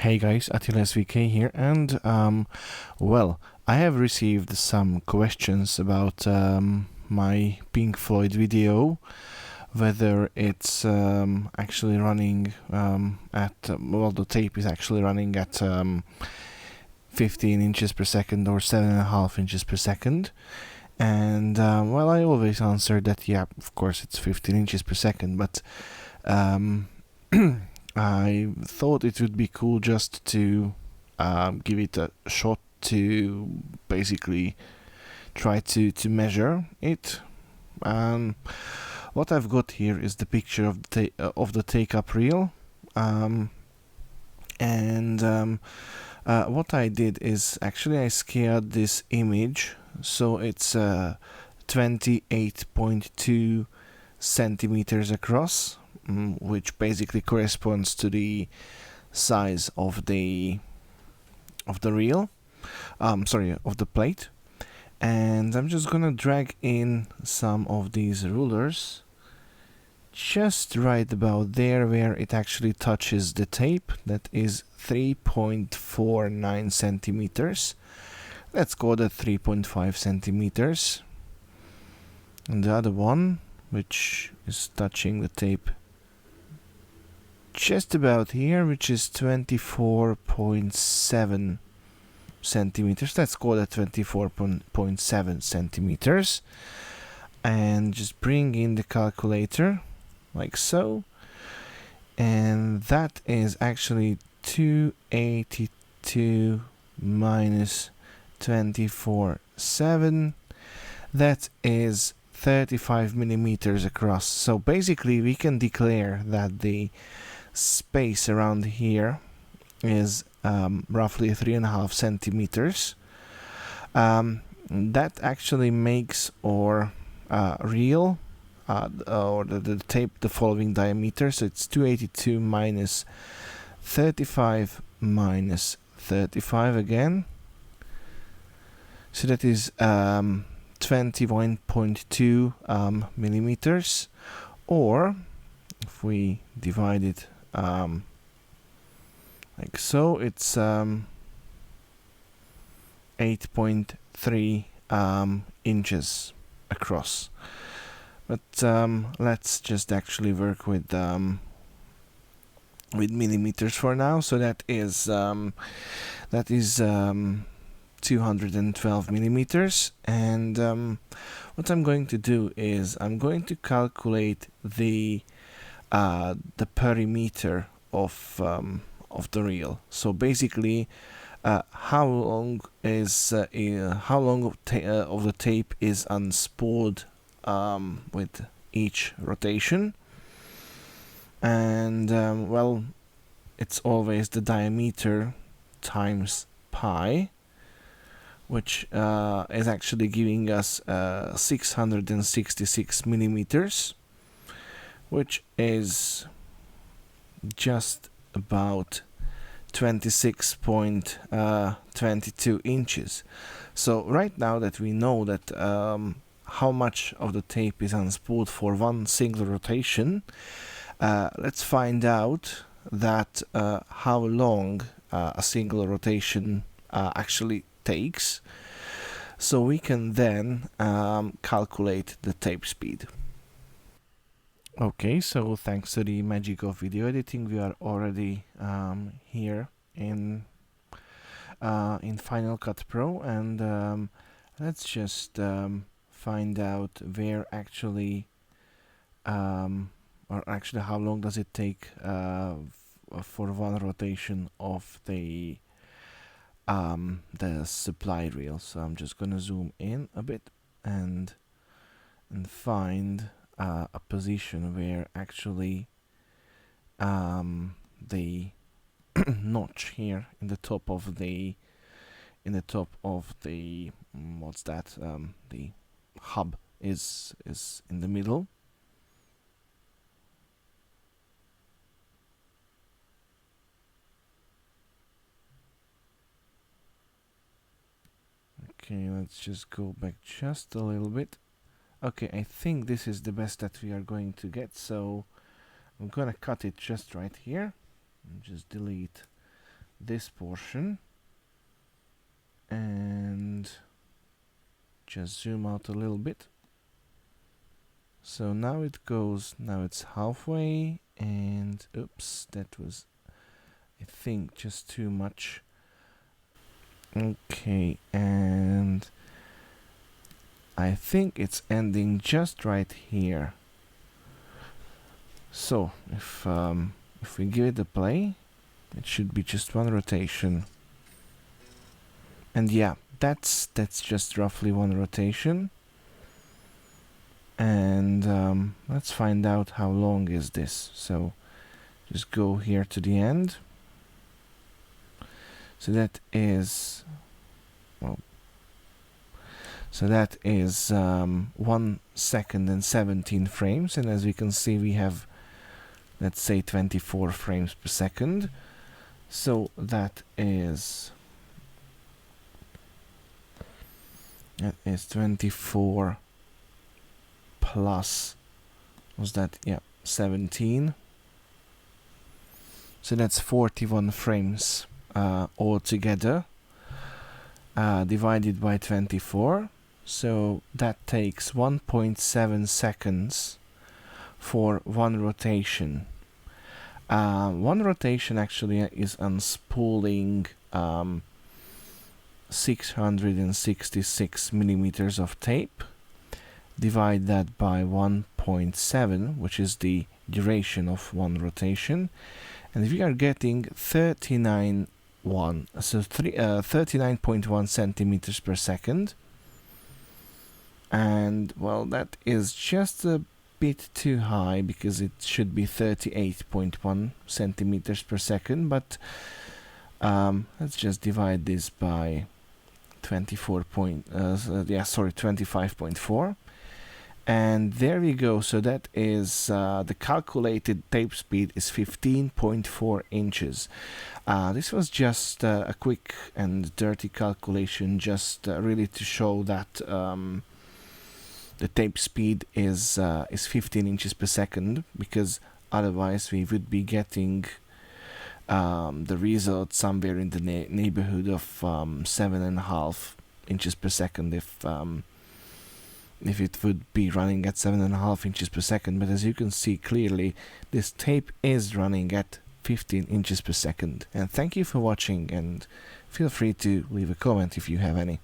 Hey guys, Attila SVK here, and well, I have received some questions about my Pink Floyd video, whether it's actually running at, well, the tape is actually running at 15 inches per second or 7.5 inches per second. And well, I always answer that, yeah, of course it's 15 inches per second, but I thought it would be cool just to give it a shot to basically try to measure it. What I've got here is the picture of the take-up reel, and what I did is actually I scaled this image, so it's 28.2 centimeters across, which basically corresponds to the size of the reel, of the plate. And I'm just gonna drag in some of these rulers just right about there where it actually touches the tape. That is 3.49 centimeters. Let's go to 3.5 centimeters. And the other one, which is touching the tape just about here, which is 24.7 centimeters. Let's call it 24.7 centimeters. And just bring in the calculator, like so. And that is actually 282 minus 24.7. That is 35 millimeters across. So basically we can declare that the space around here is roughly 3.5 centimeters. That actually makes our reel or the tape the following diameter. So it's 282 minus 35 minus 35 again. So that is 21.2 millimeters, or if we divide it like so, it's 8.3 inches across. But let's just actually work with millimeters for now. So that is 212 millimeters. And what I'm going to do is I'm going to calculate the perimeter of the reel. So basically, how long of the tape is unspooled with each rotation. And well, it's always the diameter times pi, which is actually giving us 666 millimeters, which is just about 26.22 inches. So right now that we know that how much of the tape is unspooled for one single rotation, let's find out that how long a single rotation actually takes, so we can then calculate the tape speed. Okay, so thanks to the magic of video editing, we are already here in Final Cut Pro, and let's just find out where actually, or actually how long does it take for one rotation of the supply reel. So I'm just gonna zoom in a bit and find a position where actually the notch here in the top of the what's that, the hub is in the middle. Okay, let's just go back just a little bit. Okay, I think this is the best that we are going to get, so I'm gonna cut it just right here and just delete this portion and just zoom out a little bit. So now it's halfway, and oops, that was, I think, just too much. Okay, and I think it's ending just right here. So if we give it a play, it should be just one rotation. And yeah, that's just roughly one rotation. And let's find out how long is this. So just go here to the end. So that is, well, so that is 1 second and 17 frames, and as we can see, we have, let's say, 24 frames per second. So that is 24 plus, was that, yeah, 17. So that's 41 frames altogether, divided by 24. So that takes 1.7 seconds for one rotation. One rotation actually is unspooling 666 millimeters of tape. Divide that by 1.7, which is the duration of one rotation, and we are getting 39.1 centimeters per second. And well, that is just a bit too high, because it should be 38.1 centimeters per second, but let's just divide this by 25.4, and there we go. So that is the calculated tape speed is 15.4 inches. This was just a quick and dirty calculation, just really to show that the tape speed is 15 inches per second, because otherwise we would be getting the result somewhere in the neighborhood of 7.5 inches per second if it would be running at 7.5 inches per second. But as you can see clearly, this tape is running at 15 inches per second. And thank you for watching, and feel free to leave a comment if you have any.